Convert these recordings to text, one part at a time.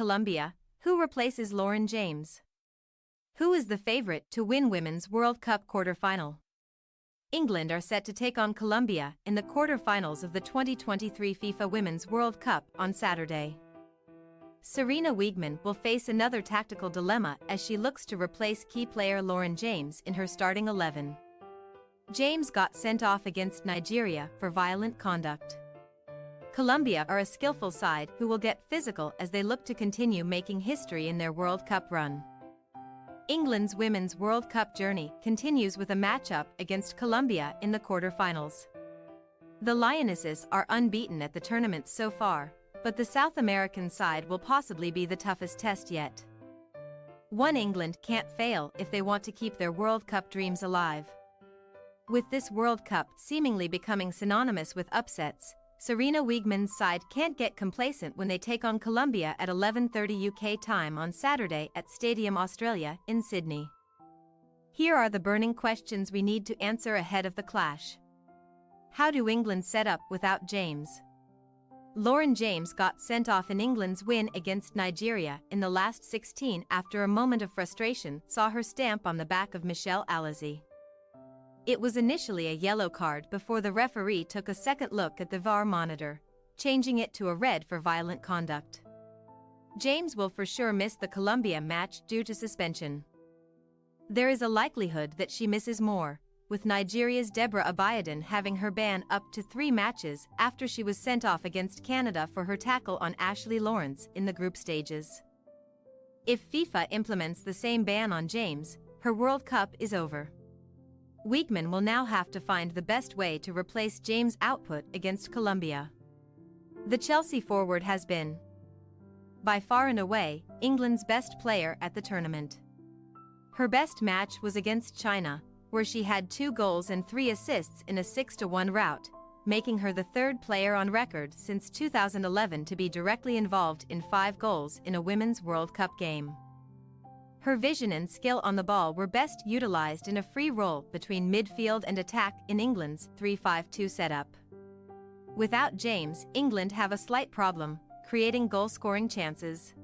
Colombia, who replaces Lauren James? Who is the favorite to win Women's World Cup quarterfinal? England are set to take on Colombia in the quarterfinals of the 2023 FIFA Women's World Cup on Saturday. Sarina Wiegman will face another tactical dilemma as she looks to replace key player Lauren James in her starting 11. James got sent off against Nigeria for violent conduct. Colombia are a skillful side who will get physical as they look to continue making history in their World Cup run. England's Women's World Cup journey continues with a matchup against Colombia in the quarterfinals. The Lionesses are unbeaten at the tournament so far, but the South American side will possibly be the toughest test yet. One England can't fail if they want to keep their World Cup dreams alive. With this World Cup seemingly becoming synonymous with upsets, Sarina Wiegman's side can't get complacent when they take on Colombia at 11:30 UK time on Saturday at Stadium Australia in Sydney. Here are the burning questions we need to answer ahead of the clash. How do England set up without James? Lauren James got sent off in England's win against Nigeria in the last 16 after a moment of frustration saw her stamp on the back of Michelle Alizé. It was initially a yellow card before the referee took a second look at the VAR monitor, changing it to a red for violent conduct. James will for sure miss the Colombia match due to suspension. There is a likelihood that she misses more, with Nigeria's Deborah Abiodun having her ban up to 3 matches after she was sent off against Canada for her tackle on Ashley Lawrence in the group stages. If FIFA implements the same ban on James, her World Cup is over. Wiegman will now have to find the best way to replace James' output against Colombia. The Chelsea forward has been, by far and away, England's best player at the tournament. Her best match was against China, where she had 2 goals and 3 assists in a 6-1 rout, making her the 3rd player on record since 2011 to be directly involved in 5 goals in a Women's World Cup game. Her vision and skill on the ball were best utilized in a free role between midfield and attack in England's 3-5-2 setup. Without James, England have a slight problem, creating goal-scoring chances.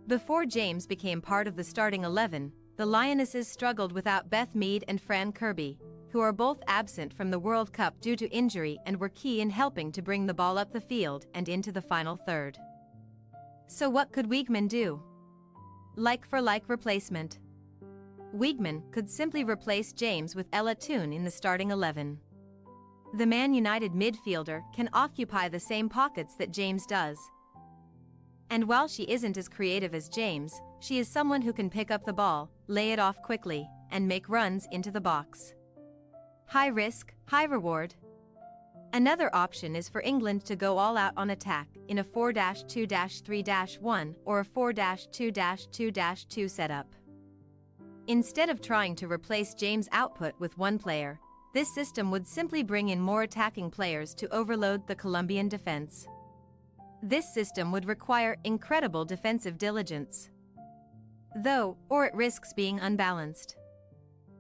Before James became part of the starting 11, the Lionesses struggled without Beth Mead and Fran Kirby, who are both absent from the World Cup due to injury and were key in helping to bring the ball up the field and into the final third. So what could Wiegman do? Like-for-like replacement. Wiegman could simply replace James with Ella Toone in the starting 11. The Man United midfielder can occupy the same pockets that James does. And while she isn't as creative as James, she is someone who can pick up the ball, lay it off quickly, and make runs into the box. High risk, high reward. Another option is for England to go all out on attack in a 4-2-3-1 or a 4-2-2-2 setup. Instead of trying to replace James' output with one player, this system would simply bring in more attacking players to overload the Colombian defense. This system would require incredible defensive diligence, or it risks being unbalanced.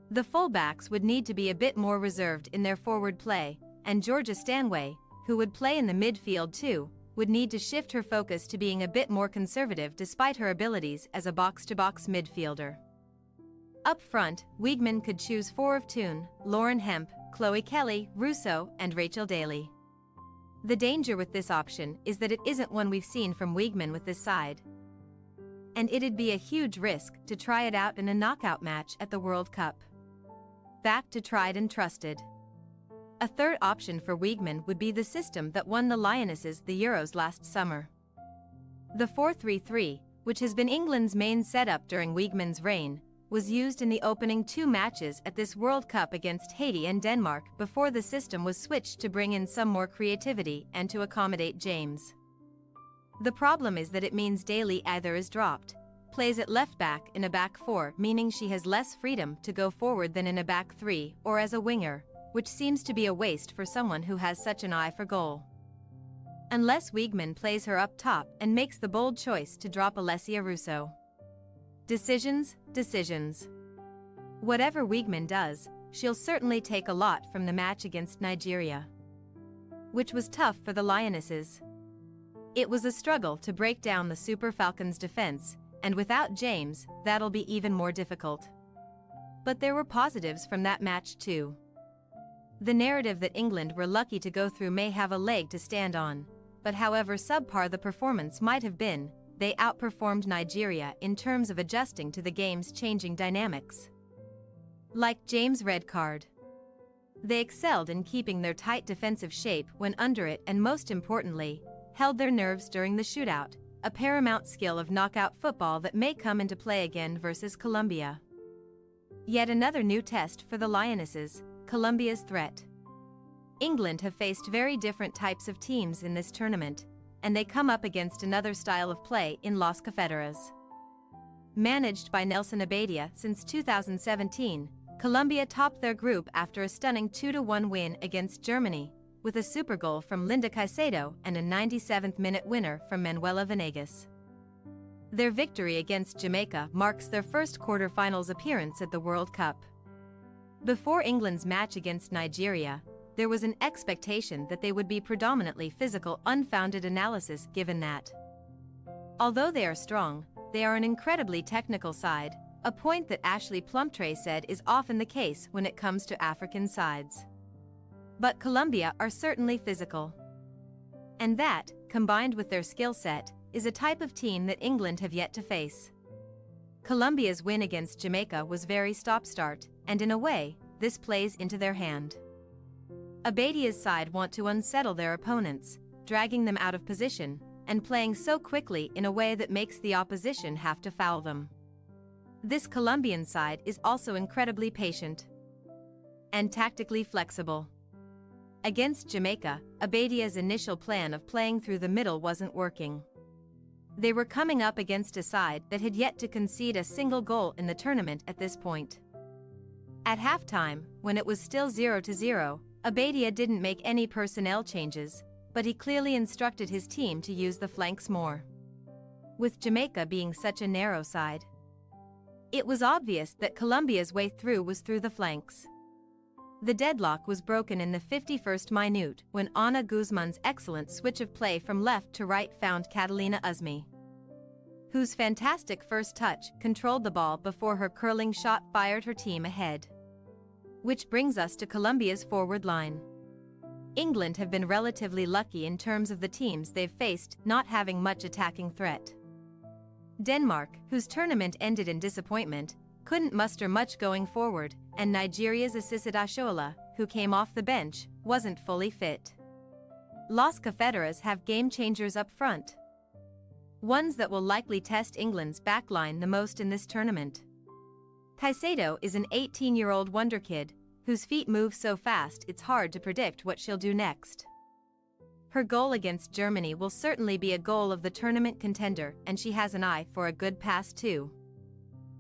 The fullbacks would need to be a bit more reserved in their forward play, and Georgia Stanway, who would play in the midfield too, would need to shift her focus to being a bit more conservative despite her abilities as a box-to-box midfielder. Up front, Wiegman could choose 4 of Toone, Lauren Hemp, Chloe Kelly, Russo, and Rachel Daly. The danger with this option is that it isn't one we've seen from Wiegman with this side. And it'd be a huge risk to try it out in a knockout match at the World Cup. Back to tried and trusted. A third option for Wiegman would be the system that won the Lionesses the Euros last summer. The 4-3-3, which has been England's main setup during Wiegman's reign, was used in the opening 2 matches at this World Cup against Haiti and Denmark before the system was switched to bring in some more creativity and to accommodate James. The problem is that it means Daly either is dropped, plays at left back in a back 4, meaning she has less freedom to go forward than in a back 3, or as a winger, which seems to be a waste for someone who has such an eye for goal. Unless Wiegman plays her up top and makes the bold choice to drop Alessia Russo. Decisions. Whatever Wiegman does, she'll certainly take a lot from the match against Nigeria, which was tough for the Lionesses. It was a struggle to break down the Super Falcons' defense, and without James, that'll be even more difficult. But there were positives from that match too. The narrative that England were lucky to go through may have a leg to stand on, but however subpar the performance might have been, they outperformed Nigeria in terms of adjusting to the game's changing dynamics. Like James' red card. They excelled in keeping their tight defensive shape when under it and most importantly, held their nerves during the shootout, a paramount skill of knockout football that may come into play again versus Colombia. Yet another new test for the Lionesses, Colombia's threat. England have faced very different types of teams in this tournament, and they come up against another style of play in Las Cafeteras. Managed by Nelson Abadia since 2017, Colombia topped their group after a stunning 2-1 win against Germany, with a super goal from Linda Caicedo and a 97th-minute winner from Manuela Venegas. Their victory against Jamaica marks their first quarter-finals appearance at the World Cup. Before England's match against Nigeria, there was an expectation that they would be predominantly physical, unfounded analysis given that, although they are strong, they are an incredibly technical side, a point that Ashley Plumtree said is often the case when it comes to African sides. But Colombia are certainly physical. And that, combined with their skill set, is a type of team that England have yet to face. Colombia's win against Jamaica was very stop-start, and in a way, this plays into their hand. Abadia's side want to unsettle their opponents, dragging them out of position, and playing so quickly in a way that makes the opposition have to foul them. This Colombian side is also incredibly patient and tactically flexible. Against Jamaica, Abadia's initial plan of playing through the middle wasn't working. They were coming up against a side that had yet to concede a single goal in the tournament at this point. At halftime, when it was still 0-0, Abadia didn't make any personnel changes, but he clearly instructed his team to use the flanks more. With Jamaica being such a narrow side, it was obvious that Colombia's way through was through the flanks. The deadlock was broken in the 51st minute when Ana Guzman's excellent switch of play from left to right found Catalina Uzmi, whose fantastic first touch controlled the ball before her curling shot fired her team ahead. Which brings us to Colombia's forward line. England have been relatively lucky in terms of the teams they've faced not having much attacking threat. Denmark, whose tournament ended in disappointment, couldn't muster much going forward, and Nigeria's Asisat Oshoala, who came off the bench, wasn't fully fit. Las Cafeteras have game changers up front, ones that will likely test England's backline the most in this tournament. Caicedo is an 18-year-old wonderkid, whose feet move so fast it's hard to predict what she'll do next. Her goal against Germany will certainly be a goal of the tournament contender, and she has an eye for a good pass too.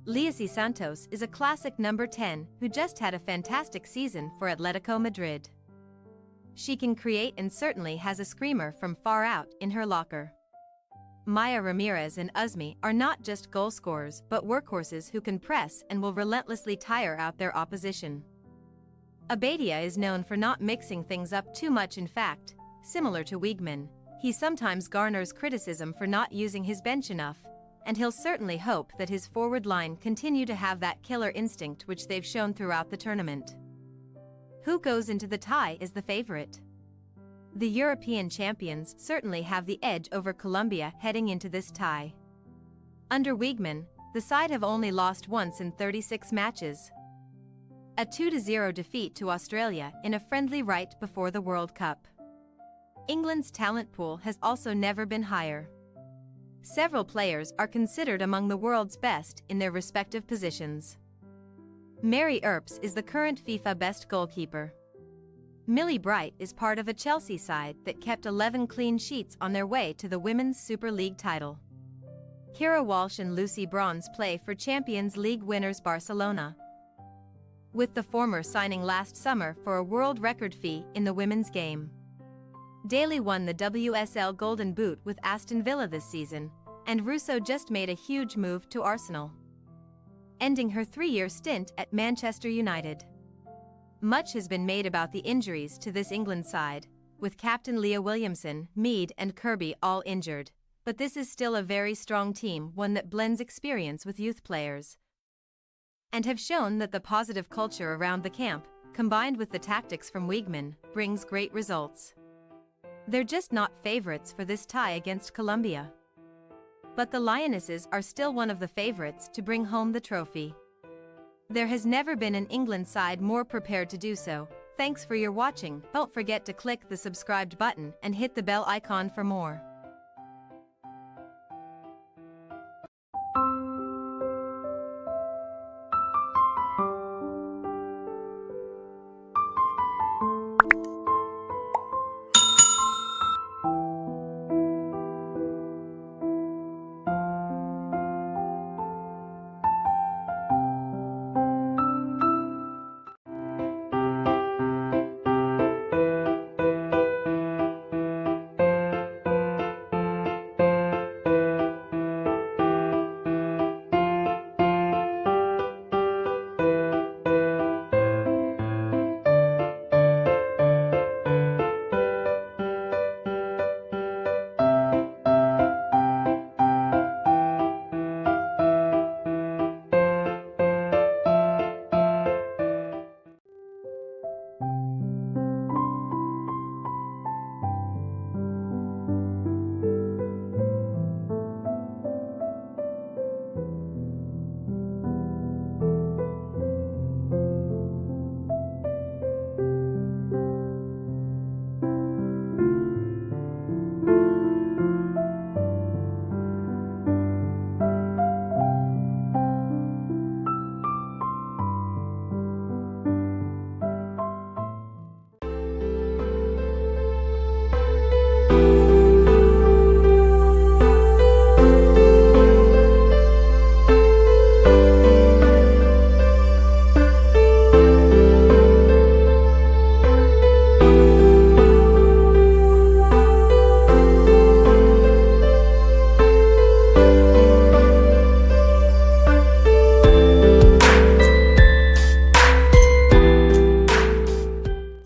Liacy Santos is a classic number 10 who just had a fantastic season for Atletico Madrid. She can create and certainly has a screamer from far out in her locker. Maya Ramirez and Uzmi are not just goal scorers but workhorses who can press and will relentlessly tire out their opposition. Abadia is known for not mixing things up too much. In fact, similar to Wiegman, he sometimes garners criticism for not using his bench enough, and he'll certainly hope that his forward line continue to have that killer instinct which they've shown throughout the tournament. Who goes into the tie as the favorite? The European champions certainly have the edge over Colombia heading into this tie. Under Wiegman, the side have only lost once in 36 matches. A 2-0 defeat to Australia in a friendly right before the World Cup. England's talent pool has also never been higher. Several players are considered among the world's best in their respective positions. Mary Earps is the current FIFA best goalkeeper. Millie Bright is part of a Chelsea side that kept 11 clean sheets on their way to the Women's Super League title. Kira Walsh and Lucy Bronze play for Champions League winners Barcelona, with the former signing last summer for a world record fee in the women's game. Daly won the WSL Golden Boot with Aston Villa this season, and Russo just made a huge move to Arsenal, ending her 3-year stint at Manchester United. Much has been made about the injuries to this England side, with Captain Leah Williamson, Meade and Kirby all injured, but this is still a very strong team, one that blends experience with youth players, and have shown that the positive culture around the camp, combined with the tactics from Wiegman, brings great results. They're just not favorites for this tie against Colombia. But the Lionesses are still one of the favorites to bring home the trophy. There has never been an England side more prepared to do so. Thanks for your watching. Don't forget to click the subscribed button and hit the bell icon for more.